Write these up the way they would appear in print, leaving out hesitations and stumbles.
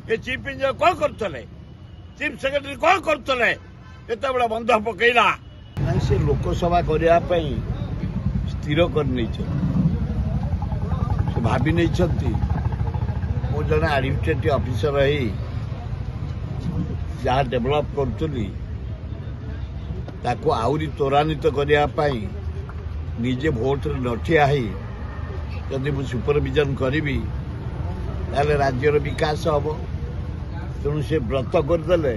ये chief engineer कौन करते चीफ सेक्रेटरी कौन करते एत बड़ा बंध पकईला से लोकसभा करने स्थिर कर भाभी नहीं मो जड़े एडमिनिस्ट्रेटिव ऑफिसर रही जहाँ डेभलप करुली आहरी त्वरान्वित करने निजे भोट नठिया जदि मु सुपरविजन करी राज्यर विकास हम तेणु से व्रत करदे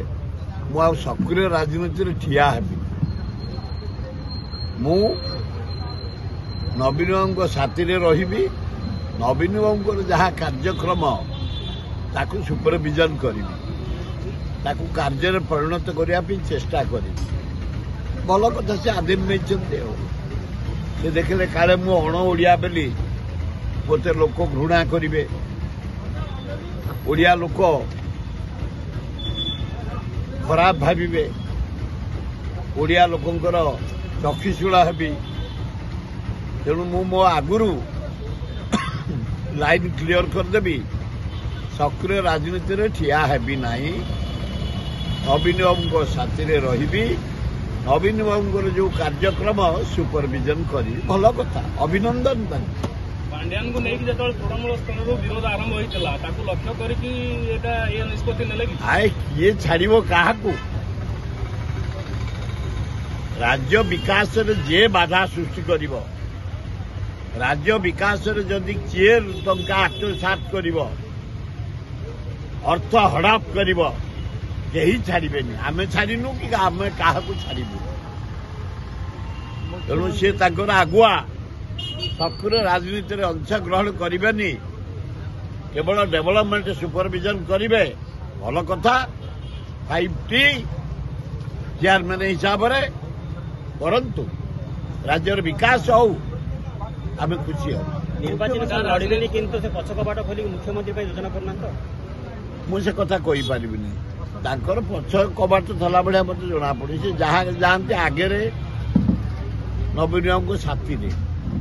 मु सक्रिय राजनीति ठिया हेबी मु नवीन बाबू साथी रही नवीन बाबू जहाँ कार्यक्रम ताकू सुपरविजन करी कार्य परिणत करने चेष्टा करी भल कथा से आदिम नहीं से देखले काले मु अण ओडिया बोली मते लोक घृणा करिवे ओडिया लोक खराब भाविबे ओडिया लोकंकर चक्षुशूला हेबी तेणु मु मो आगुरु लाइन क्लियर करदेवी सक्रिय राजनीति ठिया हेबी नाही नवीन बाबू साथी रही नवीन बाबू जो कार्यक्रम सुपरविजन करी भल कथा अभिनंदन पांड्यान को लेकिन जो तृणमूल स्तर विरोध आरंभ होता लक्ष्य करके आए किए छाड़ो क्या राज्य विकास जे बाधा सृष्टि कर राज्य विकास जदि किए टंका आत्मसात कर अर्थ हड़प कर छाड़बेनि आम छाड़ू कि आम क्या छाड़ू तेणु सी आगुआ सक्रिय राजनीति में अंशग्रहण करेनि केवल डेभलपमेंट सुपरविजन करेंगे भल कथा 5T चेयरमैन हिसाब से परंतु राज्यर विकास हो आम खुशी हम निर्वाचन लड़े किंतु से पछ कबाट खोल मुख्यमंत्री योजना करना मुझे कथा कही पारिनी तांकर पछ कबाट थला भाया मत जना पड़े से जहाँ जाते आगे नवीन बाबू साथी ने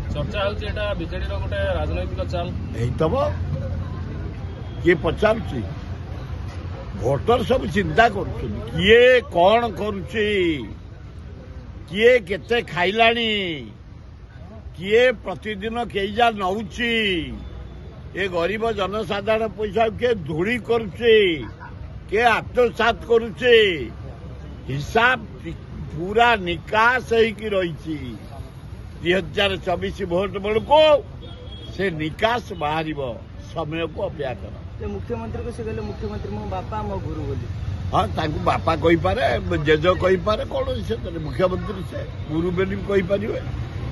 चर्चा होता बीजेडी गोटे राजनैतिक चाल तब किए पचार भोटर सब चिंता कर किए कौन करुचे किए केते खाइलानी किए प्रतिदिन केजा नौची ये गरीब जनसाधारण पैसा किए धूली करुचे किए आत्मसात करुचे हिसाब पूरा निकास होगी रही 2024 भोट बेलू से निकास बाहर समय को अपेक्षा कर मुख्यमंत्री को से कहले मुख्यमंत्री मो बापा मो गुरु बोली हाँ ताकू बापा कही पारे जेज कही पारे कौन से मुख्यमंत्री से गुरु बोली कही पारे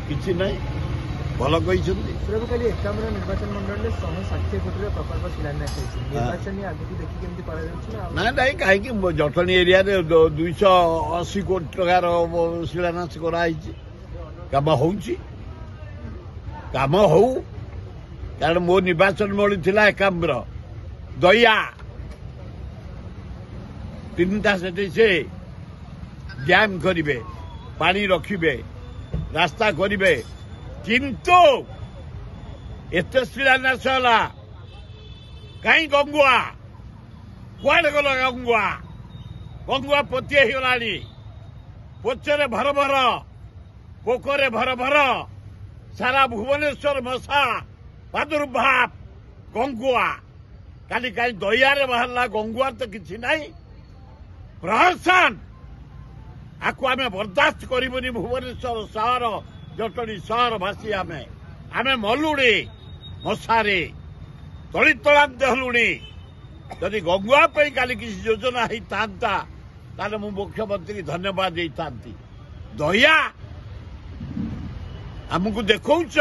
किसी नहीं भल कही एकाम्र निर्वाचन मंडल में 160 कोटी प्रकल्प शिलान्यास निर्वाचन आगे देखिए ना ना कहीं जटणी एरिया 280 कोटी टकार शिलान्यास कराई काम हो कारण मो निर्वाचन मंडली थिला एकाम्र दया 3टा से डैम करिवे पानी रखिबे रास्ता करिवे किंतु एत शिलान्यास होला कहीं गंगुआ कुआड़े गला गंगुआ पोती होगलानी पोचरे भर भर पोखरे भर भर सारा भुवनेश्वर मशा प्रादुर्भाव गंगुआ काली कहीं दयारे बाहरला गंगुआ तो किसी नहीं प्रहसन आपको आम बर्दाश्त करूनी भुवनेश्वर सहर जटणी सहर भासी आम मलुणी मशारे तली तलांत हलुणी जदि गंगुआ काली किसी योजना होता मु मुख्यमंत्री धन्यवाद देता दया आमको देखौच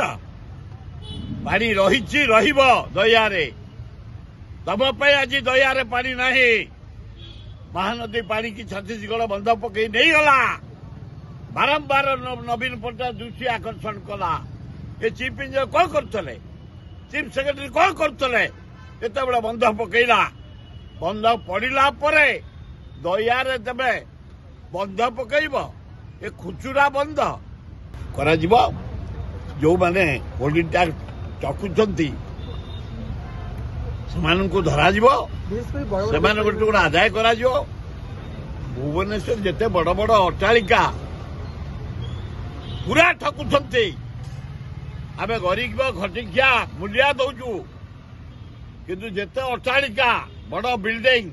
पानी रही दयारे तम आज दयारे पानी नहीं महानदी पानी की छत्तीसगढ़ बंध पकई नहीं गला बारंबार नवीन पट्टनायक दृष्टि आकर्षण कला ये चीफ इंजीनियर कौन करते चीफ सेक्रेटरी कौन करते एत बड़ा बंध पकईला बंध पड़ा दयारे तेबे बंध पकईब ए खुचुरा बंध करा जो माने होल्डिंग टैक्स चकुंट ସେମାନଙ୍କୁ ଧରାଯିବ, ବିଶେଷ କରି ବଡ଼ ବଡ଼ ସେମାନଙ୍କଠୁ ଗୋଟେ ଆଦାୟ କରାଯିବ। ଭୁବନେଶ୍ୱର ଯେତେ ବଡ ବଡ ଅଟ୍ଟାଳିକା ପୁରା ଠକୁଛନ୍ତି। ଆମେ ଗରିବ ଘଟିକିଆ ମୂଲ୍ୟା ଦଉଛୁ, କିନ୍ତୁ ଯେତେ ଅଟ୍ଟାଳିକା ବଡ ବିଲ୍ଡିଂ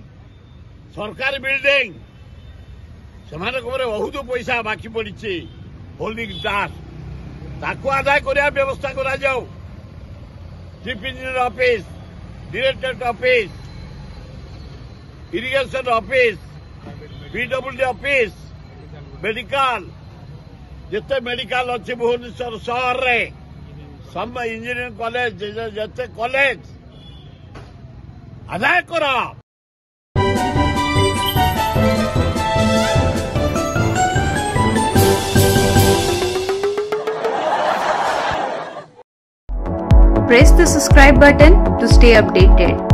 ସରକାରୀ ବିଲ୍ଡିଂ ସେମାନଙ୍କ ଉପରେ ବହୁତ ପଇସା ବାକି ପଡିଛି ହୋଲ୍ଡିଂ ଟ୍ୟାକ୍ସ, ତାକୁ ଆଦାୟ କରିବା ବ୍ୟବସ୍ଥା କରାଯାଉ। Chief engineer office, directorate office, irrigation office, PWD office, medical, ଯେତେ ମେଡିକାଲ ଅଛି ଭୁବନେଶ୍ୱର ସହରରେ, ସମ ଇଞ୍ଜିନିୟରିଂ କଲେଜ, ଯେତେ କଲେଜ ଆଦାୟ କର। Press the subscribe button to stay updated.